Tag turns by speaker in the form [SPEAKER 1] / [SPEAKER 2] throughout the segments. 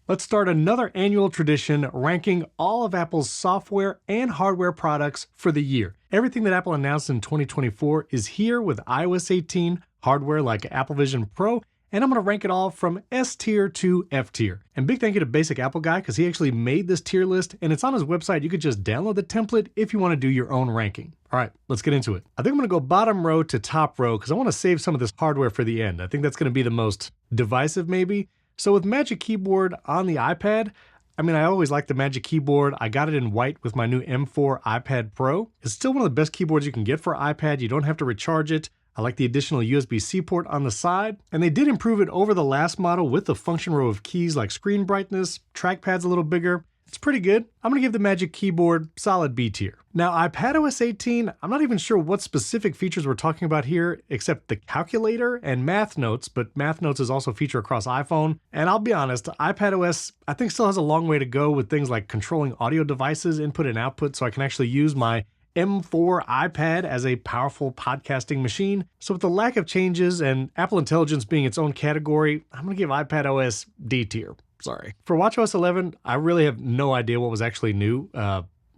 [SPEAKER 1] Let's start another annual tradition ranking all of Apple's software and hardware products for the year. Everything that Apple announced in 2024 is here with iOS 18, hardware like Apple Vision Pro, and I'm going to rank it all from S tier to F tier. And big thank you to Basic Apple Guy because he actually made this tier list and it's on his website. You could just download the template if you want to do your own ranking. All right, let's get into it. I think I'm going to go bottom row to top row because I want to save some of this hardware for the end. I think that's going to be the most divisive maybe. So with Magic Keyboard on the iPad, I always liked the Magic Keyboard. I got it in white with my new M4 iPad Pro. It's still one of the best keyboards you can get for iPad. You don't have to recharge it. I like the additional USB-C port on the side, and they did improve it over the last model with the function row of keys like screen brightness, trackpad's a little bigger. It's pretty good. I'm gonna give the Magic Keyboard solid B tier. Now iPadOS 18, I'm not even sure what specific features we're talking about here, except the calculator and math notes, but math notes is also a feature across iPhone. And I'll be honest, iPadOS I think still has a long way to go with things like controlling audio devices, input and output, so I can actually use my M4 iPad as a powerful podcasting machine. So with the lack of changes and Apple Intelligence being its own category, I'm gonna give iPadOS D tier. Sorry. For watchOS 11, I really have no idea what was actually new.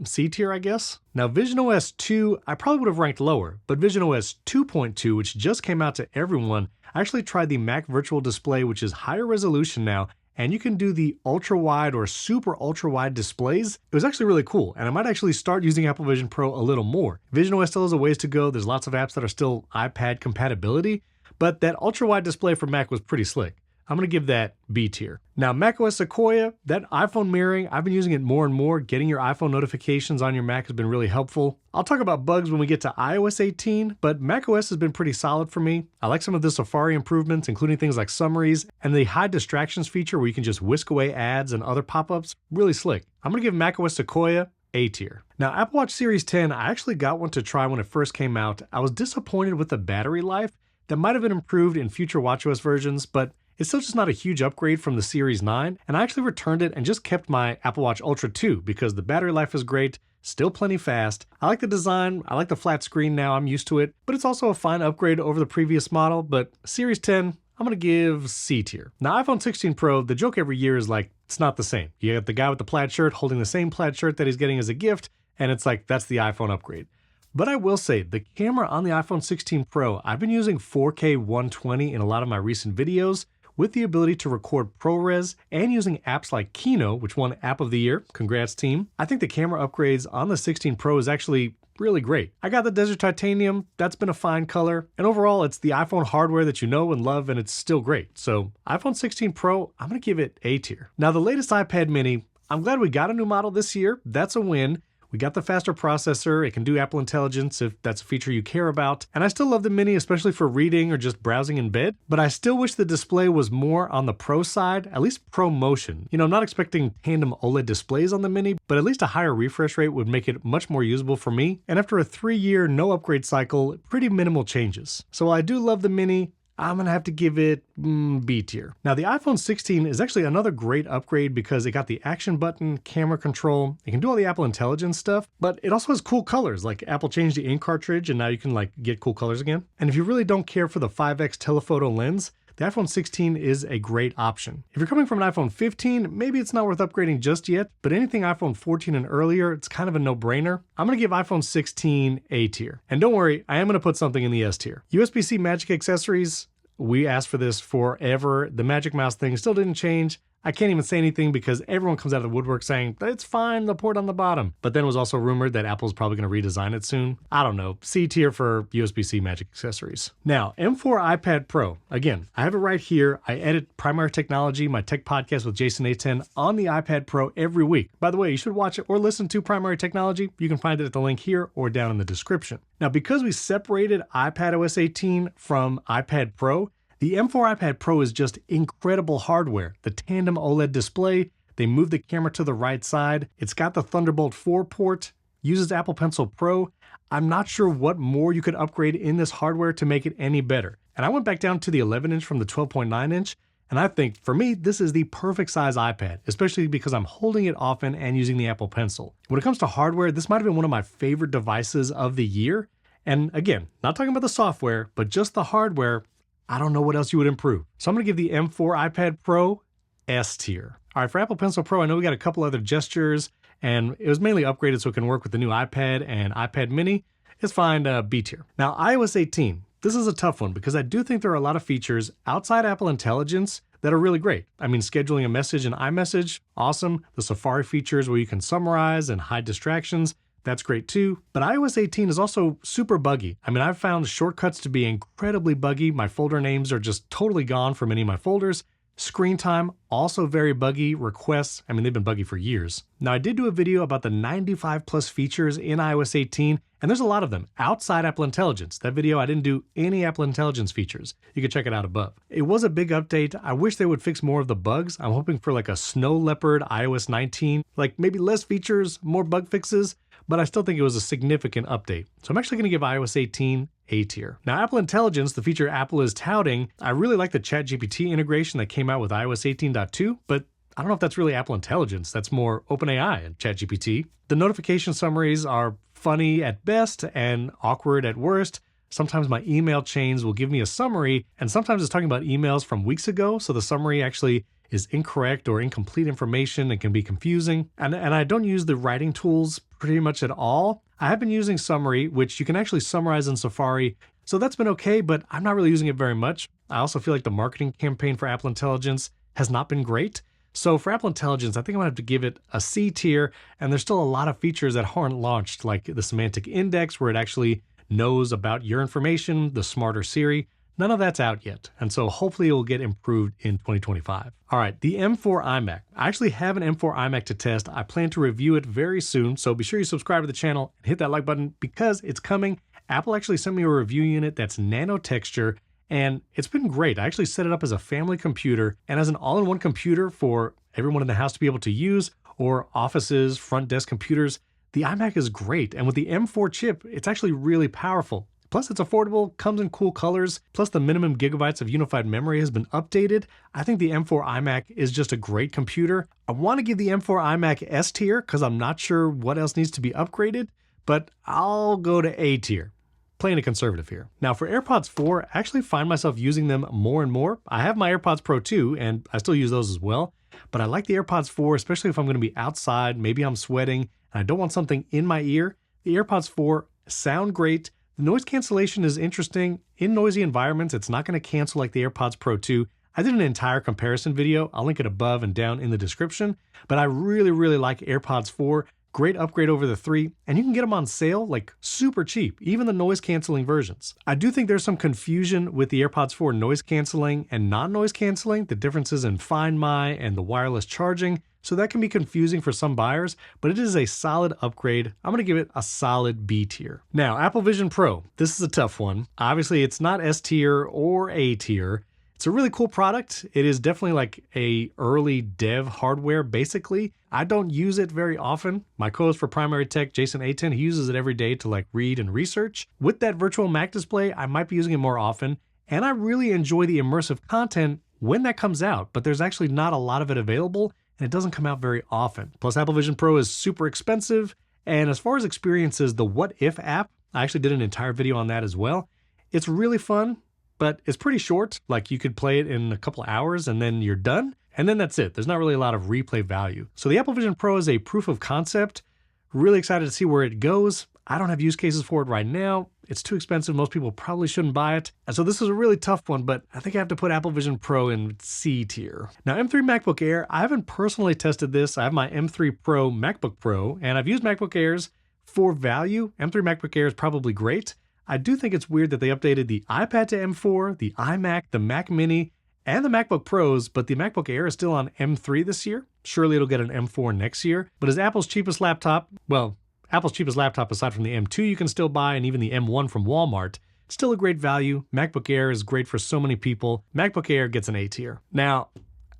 [SPEAKER 1] C tier, I guess. Now visionOS 2, I probably would have ranked lower, but visionOS 2.2, which just came out to everyone, I actually tried the Mac Virtual Display, which is higher resolution now, and you can do the ultra wide or super ultra wide displays. It was actually really cool, and I might actually start using Apple Vision Pro a little more. visionOS still has a ways to go. There's lots of apps that are still iPad compatibility, but that ultra wide display for Mac was pretty slick. I'm gonna give that B tier. Now macOS Sequoia, that iPhone mirroring, I've been using it more and more. Getting your iPhone notifications on your Mac has been really helpful. I'll talk about bugs when we get to iOS 18, but macOS has been pretty solid for me. I like some of the Safari improvements, including things like summaries and the hide distractions feature where you can just whisk away ads and other pop-ups. Really slick. I'm gonna give macOS Sequoia A tier. Now Apple Watch Series 10, I actually got one to try when it first came out. I was disappointed with the battery life. That might have been improved in future watchOS versions, but it's still just not a huge upgrade from the Series 9, and I actually returned it and just kept my Apple Watch Ultra 2 because the battery life is great, still plenty fast. I like the design, I like the flat screen now, I'm used to it, but it's also a fine upgrade over the previous model, but Series 10, I'm gonna give C tier. Now iPhone 16 Pro, the joke every year is like, it's not the same. You got the guy with the plaid shirt holding the same plaid shirt that he's getting as a gift, and it's like, that's the iPhone upgrade. But I will say, the camera on the iPhone 16 Pro, I've been using 4K 120 in a lot of my recent videos, with the ability to record ProRes and using apps like Kino, which won App of the Year. Congrats, team. I think the camera upgrades on the 16 Pro is actually really great. I got the Desert Titanium, that's been a fine color, and overall it's the iPhone hardware that you know and love and it's still great. So iPhone 16 Pro, I'm gonna give it A tier. Now the latest iPad mini, I'm glad we got a new model this year, that's a win. We got the faster processor, it can do Apple Intelligence if that's a feature you care about, and I still love the Mini, especially for reading or just browsing in bed, but I still wish the display was more on the Pro side, at least Pro Motion. You know, I'm not expecting tandem OLED displays on the Mini, but at least a higher refresh rate would make it much more usable for me, and after a 3-year no upgrade cycle, pretty minimal changes. So while I do love the Mini, I'm gonna have to give it B tier. Now the iPhone 16 is actually another great upgrade because it got the action button, camera control, it can do all the Apple Intelligence stuff, but it also has cool colors, like Apple changed the ink cartridge and now you can like get cool colors again. And if you really don't care for the 5x telephoto lens, the iPhone 16 is a great option. If you're coming from an iPhone 15, maybe it's not worth upgrading just yet, but anything iPhone 14 and earlier, it's kind of a no-brainer. I'm gonna give iPhone 16 A tier. And don't worry, I am gonna put something in the S tier. USB-C Magic accessories, we asked for this forever. The Magic Mouse thing still didn't change. I can't even say anything because everyone comes out of the woodwork saying, it's fine, the port on the bottom. But then it was also rumored that Apple's probably gonna redesign it soon. I don't know, C tier for USB-C Magic accessories. Now, M4 iPad Pro. Again, I have it right here. I edit Primary Technology, my tech podcast with Jason A10 on the iPad Pro every week. By the way, you should watch it or listen to Primary Technology. You can find it at the link here or down in the description. Now, because we separated iPadOS 18 from iPad Pro, the M4 iPad Pro is just incredible hardware. The tandem OLED display, they moved the camera to the right side. It's got the Thunderbolt 4 port, uses Apple Pencil Pro. I'm not sure what more you could upgrade in this hardware to make it any better. And I went back down to the 11-inch from the 12.9 inch, and I think for me, this is the perfect size iPad, especially because I'm holding it often and using the Apple Pencil. When it comes to hardware, this might have been one of my favorite devices of the year. And again, not talking about the software, but just the hardware, I don't know what else you would improve. So I'm gonna give the M4 iPad Pro S tier. All right, for Apple Pencil Pro, I know we got a couple other gestures, and it was mainly upgraded so it can work with the new iPad and iPad mini. It's fine, B tier. Now, iOS 18. This is a tough one because I do think there are a lot of features outside Apple Intelligence that are really great. I mean, scheduling a message in iMessage, awesome. The Safari features where you can summarize and hide distractions, that's great too. But iOS 18 is also super buggy. I mean, I've found shortcuts to be incredibly buggy. My folder names are just totally gone from any of my folders. Screen time, also very buggy. Requests, I mean, they've been buggy for years. Now, I did do a video about the 95 plus features in iOS 18, and there's a lot of them outside Apple Intelligence. That video, I didn't do any Apple Intelligence features. You can check it out above. It was a big update. I wish they would fix more of the bugs. I'm hoping for like a snow leopard iOS 19, like maybe less features, more bug fixes, but I still think it was a significant update. So I'm actually gonna give iOS 18 A tier. Now, Apple Intelligence, the feature Apple is touting, I really like the ChatGPT integration that came out with iOS 18.2, but I don't know if that's really Apple Intelligence. That's more OpenAI and ChatGPT. The notification summaries are funny at best and awkward at worst. Sometimes my email chains will give me a summary, and sometimes it's talking about emails from weeks ago, so the summary actually is incorrect or incomplete information and can be confusing. And I don't use the writing tools pretty much at all. I have been using Summary, which you can actually summarize in Safari, so that's been okay, but I'm not really using it very much. I also feel like the marketing campaign for Apple Intelligence has not been great. So for Apple Intelligence, I think I'm gonna have to give it a C tier, and there's still a lot of features that aren't launched, like the semantic index, where it actually knows about your information, the smarter Siri. None of that's out yet, and so hopefully it will get improved in 2025. All right, the M4 iMac. I actually have an M4 iMac to test. I plan to review it very soon, so be sure you subscribe to the channel and hit that like button because it's coming. Apple actually sent me a review unit that's nano texture, and it's been great. I actually set it up as a family computer and as an all-in-one computer for everyone in the house to be able to use, or offices, front desk computers. The iMac is great, and with the M4 chip, it's actually really powerful. Plus, it's affordable, comes in cool colors, plus the minimum gigabytes of unified memory has been updated. I think the M4 iMac is just a great computer. I want to give the M4 iMac S tier because I'm not sure what else needs to be upgraded, but I'll go to A tier. Playing a conservative here. Now for AirPods 4, I actually find myself using them more and more. I have my AirPods Pro 2, and I still use those as well, but I like the AirPods 4, especially if I'm gonna be outside, maybe I'm sweating, and I don't want something in my ear. The AirPods 4 sound great. The noise cancellation is interesting. In noisy environments, it's not gonna cancel like the AirPods Pro 2. I did an entire comparison video. I'll link it above and down in the description, but I really like AirPods 4. Great upgrade over the 3, and you can get them on sale like super cheap, even the noise canceling versions. I do think there's some confusion with the AirPods 4 noise canceling and non-noise canceling, the differences in Find My and the wireless charging, so that can be confusing for some buyers, but it is a solid upgrade. I'm gonna give it a solid B tier. Now, Apple Vision Pro, this is a tough one. Obviously, it's not S tier or A tier. It's a really cool product. It is definitely like a early dev hardware, basically. I don't use it very often. My co-host for Primary Tech, Jason Aten, he uses it every day to like read and research. With that virtual Mac display, I might be using it more often, and I really enjoy the immersive content when that comes out, but there's actually not a lot of it available, and it doesn't come out very often. Plus, Apple Vision Pro is super expensive, and as far as experiences, the What If app, I actually did an entire video on that as well. It's really fun, but it's pretty short. Like you could play it in a couple hours and then you're done. And then that's it. There's not really a lot of replay value. So the Apple Vision Pro is a proof of concept. Really excited to see where it goes. I don't have use cases for it right now. It's too expensive. Most people probably shouldn't buy it. And so this is a really tough one, but I think I have to put Apple Vision Pro in C tier. Now M3 MacBook Air, I haven't personally tested this. I have my M3 Pro MacBook Pro, and I've used MacBook Airs for value. M3 MacBook Air is probably great. I do think it's weird that they updated the iPad to M4, the iMac, the Mac Mini, and the MacBook Pros, but the MacBook Air is still on M3 this year. Surely it'll get an M4 next year. But as Apple's cheapest laptop, well, Apple's cheapest laptop aside from the M2 you can still buy, and even the M1 from Walmart, still a great value. MacBook Air is great for so many people. MacBook Air gets an A tier. Now,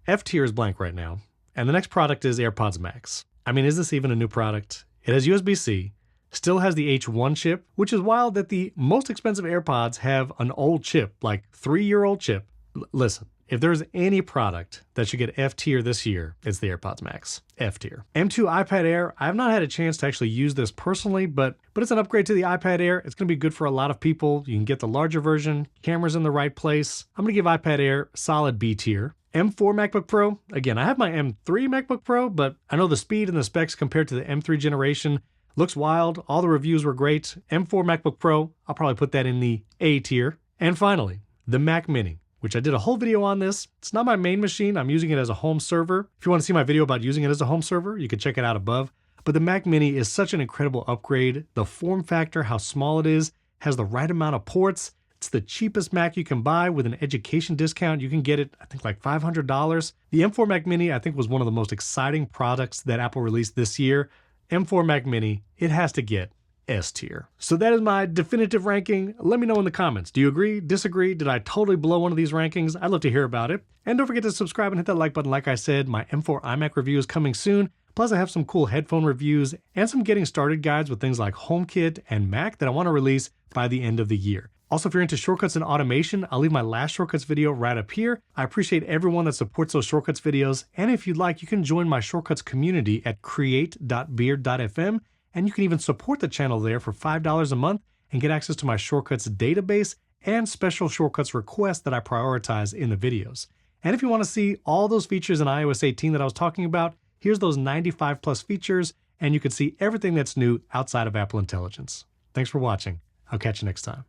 [SPEAKER 1] F tier is blank right now, and the next product is AirPods Max. I mean, is this even a new product? It has USB-C. Still has the H1 chip, which is wild that the most expensive AirPods have an old chip, like 3-year-old chip. Listen, if there's any product that should get F tier this year, it's the AirPods Max. F tier. M2 iPad Air, I've not had a chance to actually use this personally, but it's an upgrade to the iPad Air. It's going to be good for a lot of people. You can get the larger version, camera's in the right place. I'm going to give iPad Air solid B tier. M4 MacBook Pro, again, I have my M3 MacBook Pro, but I know the speed and the specs compared to the M3 generation looks wild. All the reviews were great. M4 MacBook Pro, I'll probably put that in the A tier. And finally, the Mac Mini, which I did a whole video on this. It's not my main machine. I'm using it as a home server. If you want to see my video about using it as a home server, you can check it out above. But the Mac Mini is such an incredible upgrade. The form factor, how small it is, has the right amount of ports. It's the cheapest Mac you can buy with an education discount. You can get it, I think, like $500. The M4 Mac Mini, I think, was one of the most exciting products that Apple released this year. M4 Mac Mini, it has to get S tier. So that is my definitive ranking. Let me know in the comments. Do you agree? Disagree? Did I totally blow one of these rankings? I'd love to hear about it. And don't forget to subscribe and hit that like button. Like I said, my M4 iMac review is coming soon. Plus, I have some cool headphone reviews and some getting started guides with things like HomeKit and Mac that I want to release by the end of the year. Also, if you're into shortcuts and automation, I'll leave my last shortcuts video right up here. I appreciate everyone that supports those shortcuts videos. And if you'd like, you can join my shortcuts community at create.beard.fm. And you can even support the channel there for $5 a month and get access to my shortcuts database and special shortcuts requests that I prioritize in the videos. And if you want to see all those features in iOS 18 that I was talking about, here's those 95 plus features, and you can see everything that's new outside of Apple Intelligence. Thanks for watching. I'll catch you next time.